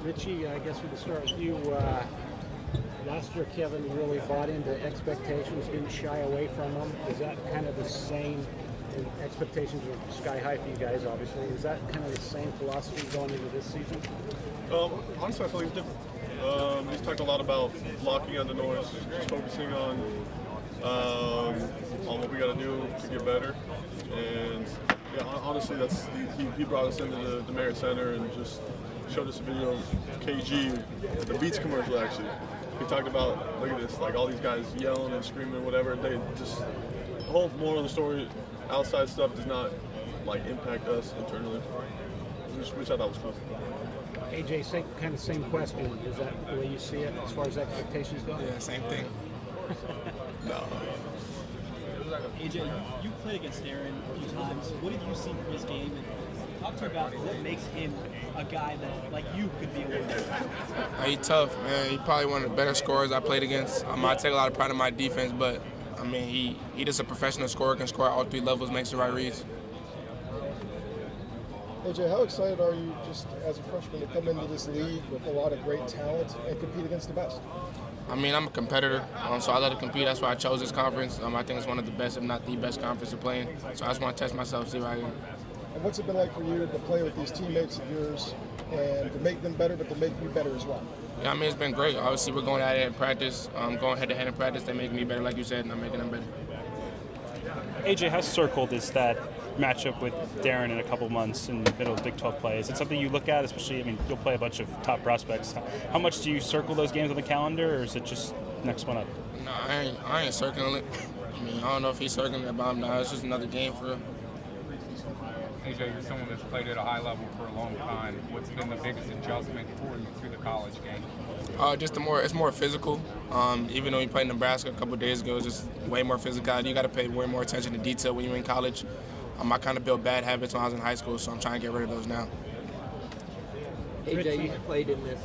Richie, I guess we can start with you. Last year, Kevin really bought into expectations, didn't shy away from them. Is that kind of the same? Expectations are sky high for you guys, obviously. Is that kind of the same philosophy going into this season? Honestly, I feel like it's different. He's talked a lot about blocking out the noise, just focusing on what we got to do to get better. And yeah, honestly, he brought us into the Merit Center and just showed us a video of KG, the Beats commercial actually. He talked about, look at this, like all these guys yelling and screaming, whatever. They just, the whole moral of the story, outside stuff does not like impact us internally, which I thought was cool. AJ, same question. Is that the way you see it as far as expectations go? Yeah, same thing. No. AJ, you played against Darren a few times. What did you see from his game? And talk to me about what makes him a guy that, like you, could be a winner. He's tough, man. He's probably one of the better scorers I played against. I take a lot of pride in my defense, but I mean, he just a professional scorer, can score at all three levels, makes the right reads. AJ, how excited are you just as a freshman to come into this league with a lot of great talent and compete against the best? I mean, I'm a competitor, so I love to compete. That's why I chose this conference. I think it's one of the best, if not the best conference to play in. So I just want to test myself, see what I can. And what's it been like for you to play with these teammates of yours and to make them better, but to make you better as well? Yeah, I mean, it's been great. Obviously, we're going at it in practice, going head-to-head in practice. They're making me better, like you said, and I'm making them better. AJ, how circled is that matchup with Darren in a couple months in the middle of Big 12 play? Is it something you look at, especially, I mean, you'll play a bunch of top prospects. How much do you circle those games on the calendar, or is it just next one up? No, I ain't circling it. I mean, I don't know if he's circling it, but it's just another game for him. AJ, you're someone that's played at a high level for a long time. What's been the biggest adjustment for you to the college game? It's more physical. Even though we played Nebraska a couple days ago, it's just way more physical. You got to pay way more attention to detail when you're in college. I kind of built bad habits when I was in high school, so I'm trying to get rid of those now. AJ, you played in this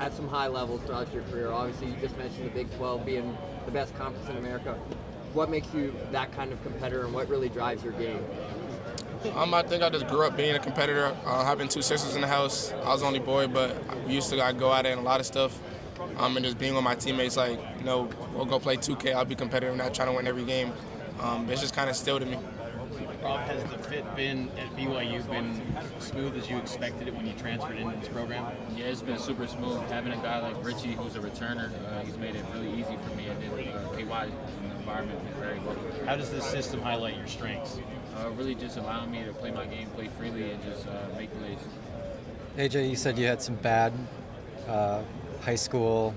at some high levels throughout your career. Obviously, you just mentioned the Big 12 being the best conference in America. What makes you that kind of competitor, and what really drives your game? I think I just grew up being a competitor. Having two sisters in the house, I was the only boy, but we used to go out there and a lot of stuff. And just being with my teammates, we'll go play 2K. I'll be competitive and not trying to win every game. It's just kind of still to me. Rob, has the fit been at BYU been smooth as you expected it when you transferred into this program? Yeah, it's been super smooth. Having a guy like Richie, who's a returner, he's made it really easy for me. And then KY in the environment been very well. How does this system highlight your strengths? Really just allowing me to play my game, play freely, and just make plays. AJ, you said you had some bad high school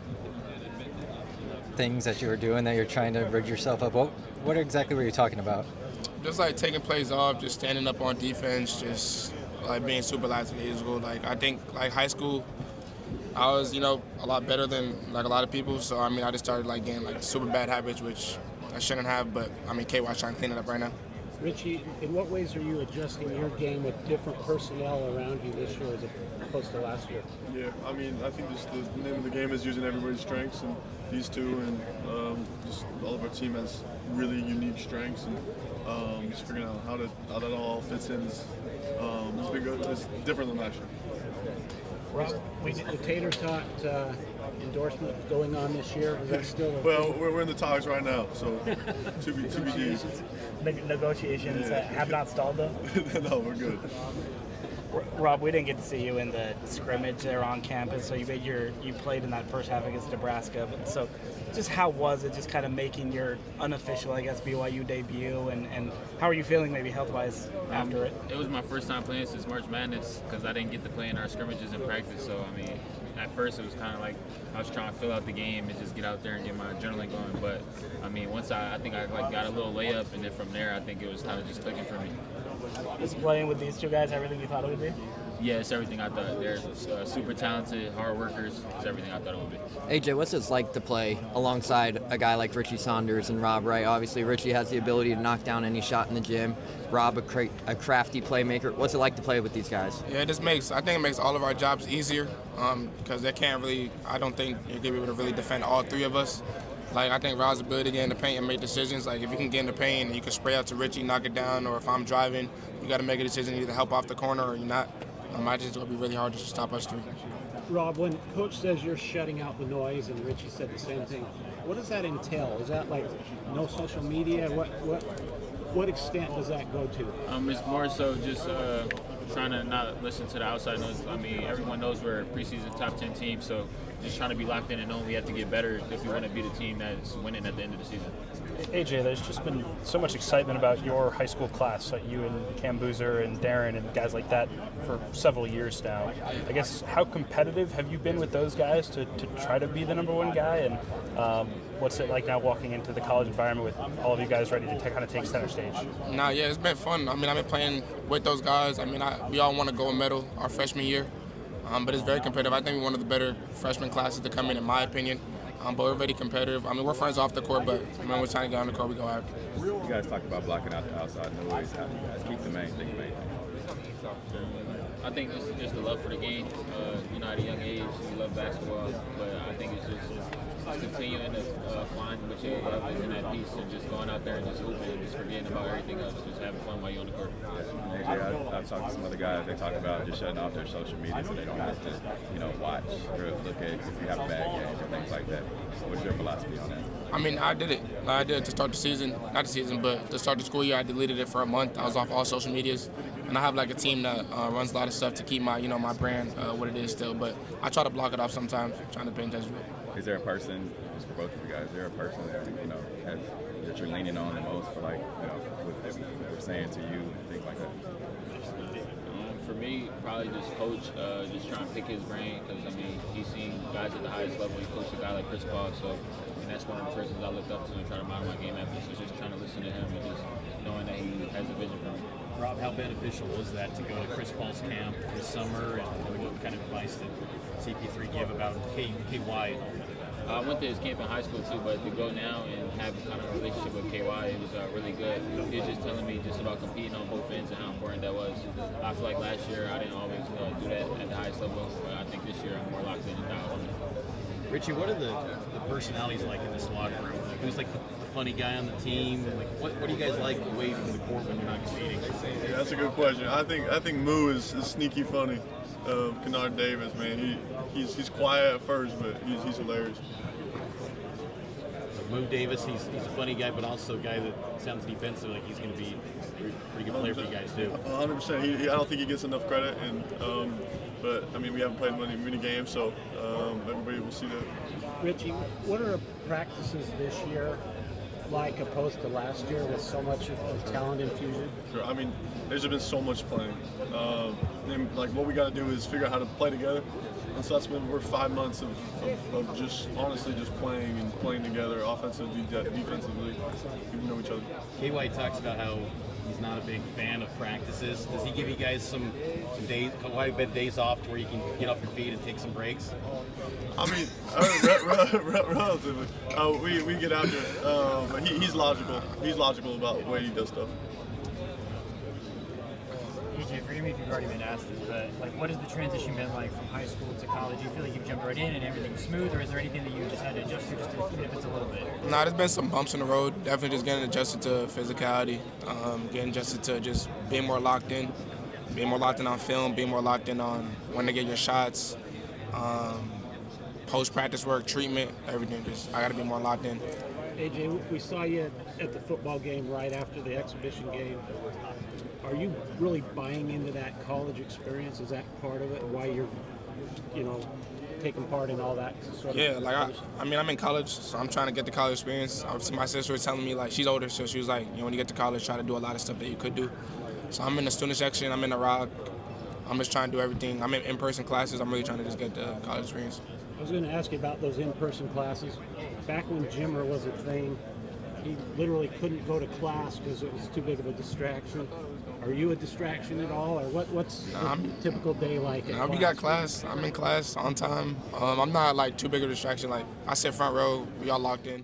things that you were doing that you're trying to rid yourself of. What exactly were you talking about? Just taking plays off, just standing up on defense, just being super lackadaisical. I think high school, I was a lot better than a lot of people. So I just started getting super bad habits, which I shouldn't have. But KY's trying to clean it up right now. Richie, in what ways are you adjusting your game with different personnel around you this year as opposed to last year? Yeah, I think just the name of the game is using everybody's strengths, and these two and just all of our team has really unique strengths, and just figuring out how that all fits in is it's been good. It's different than last year. Rob, the Tater Tot endorsement going on this year, is that still? Well, we're in the talks right now, so to be Negotiations have not stalled though? No, we're good. Rob, we didn't get to see you in the scrimmage there on campus, so you played in that first half against Nebraska. But so, just how was it, just kind of making your unofficial, BYU debut, and how are you feeling, maybe health-wise, after it? It was my first time playing since March Madness because I didn't get to play in our scrimmages in practice. So at first it was kind of I was trying to fill out the game and just get out there and get my adrenaline going. But once I think I got a little layup, and then from there I think it was kind of just clicking for me. Was playing with these two guys everything you thought it would be? Yeah, it's everything I thought. They're super talented, hard workers. It's everything I thought it would be. AJ, what's it like to play alongside a guy like Richie Saunders and Rob Wright? Obviously, Richie has the ability to knock down any shot in the gym. Rob, a crafty playmaker. What's it like to play with these guys? Yeah, I think it makes all of our jobs easier because they can't really, I don't think you're going to be able to really defend all three of us. I think Rob's ability to get in the paint and make decisions. If you can get in the paint and you can spray out to Richie, knock it down, or if I'm driving, you got to make a decision, either help off the corner or you're not. I just it'll be really hard to stop us three. Rob, when Coach says you're shutting out the noise, and Richie said the same thing, what does that entail? Is that like no social media? What extent does that go to? It's more so just trying to not listen to the outside noise. I mean, everyone knows we're a preseason top 10 team, so just trying to be locked in and knowing we have to get better if we want to be the team that's winning at the end of the season. AJ, there's just been so much excitement about your high school class, like you and Cam Boozer and Darren and guys like that for several years now. I guess, how competitive have you been with those guys to try to be the number one guy? And what's it like now walking into the college environment with all of you guys ready to kind of take center stage? Yeah, it's been fun. I mean, I've been playing with those guys. I mean, we all want to gold medal our freshman year, but it's very competitive. I think we're one of the better freshman classes to come in my opinion. But we're very competitive. I mean, we're friends off the court, but when we're trying to get on the court, we go after. You guys talk about blocking out the outside noise. How do you guys keep the main thing main? I think it's just the love for the game. At a young age, we love basketball, but I think it's just continuing to find what you love in that piece and just going out there and just hooping and just forgetting about everything else, just having fun while you're on the court. AJ, I've talked to some other guys. They talk about just shutting off their social media so they don't have to, watch or look at if you have bad games or things like that. What's your philosophy on that? I mean, I did it. I did it to start the season. Not the season, but to start the school year. I deleted it for a month. I was off all social medias. And I have like a team that runs a lot of stuff to keep my, my brand what it is still. But I try to block it off sometimes, trying to pay attention to it. Is there a person, just for both of you guys, is there a person that, that you're leaning on the most for what they're saying to you and things like that? For me, probably just coach, just trying to pick his brain because, he's seen guys at the highest level. He coached a guy like Chris Paul, and that's one of the persons I look up to and try to model my game after. So just trying to listen to him and just knowing that he has a vision for me. Rob, how beneficial was that to go to Chris Paul's camp this summer, and what kind of advice did CP3 give about KY and all that? I went to his camp in high school too, but to go now and have a kind of relationship with KY, it was really good. He was just telling me just about competing on both ends and how important that was. I feel like last year I didn't always do that at the highest level, but I think this year I'm more locked in and dialed on it. Richie, what are the personalities like in this locker room? Who's like the funny guy on the team? What do you guys like away from the court when you're not competing? Yeah, that's a good question. I think Moo is sneaky funny. Kennard Davis, man, he's quiet at first, but he's hilarious. So Moo Davis, he's a funny guy, but also a guy that sounds defensive, like he's going to be a pretty good player for you guys too. 100%. I don't think he gets enough credit, but we haven't played many games, so everybody will see that. Richie, what are practices this year like opposed to last year with so much of talent infusion? Sure. There's been so much playing. And what we got to do is figure out how to play together. And so that's been, we're 5 months of just honestly just playing together, offensively, defensively, getting to know each other. KY talks about how he's not a big fan of practices. Does he give you guys some days, quite a bit of days off to where you can get off your feet and take some breaks? Relatively. We get out there, but he's logical. He's logical about the way he does stuff. AJ, forgive me if you've already been asked this, but what has the transition been like from high school to college? Do you feel like you've jumped right in and everything's smooth, or is there anything that you just had to adjust to, even if it's a little bit? There's been some bumps in the road. Definitely just getting adjusted to physicality, getting adjusted to just being more locked in on film, being more locked in on when to get your shots, post-practice work, treatment, everything. I got to be more locked in. AJ, we saw you at the football game right after the exhibition game. Are you really buying into that college experience? Is that part of it? Why you're, taking part in all that sort of? Yeah, I'm in college, so I'm trying to get the college experience. Obviously, my sister was telling me, she's older, so she was like, when you get to college, try to do a lot of stuff that you could do. So I'm in the student section, I'm in the ROC. I'm just trying to do everything. I'm in in-person classes. I'm really trying to just get the college experience. I was going to ask you about those in-person classes. Back when Jimmer was a thing, he literally couldn't go to class because it was too big of a distraction. Are you a distraction at all, or what's a typical day like? We got class. I'm in class on time. I'm not too big of a distraction. I sit front row. We all locked in.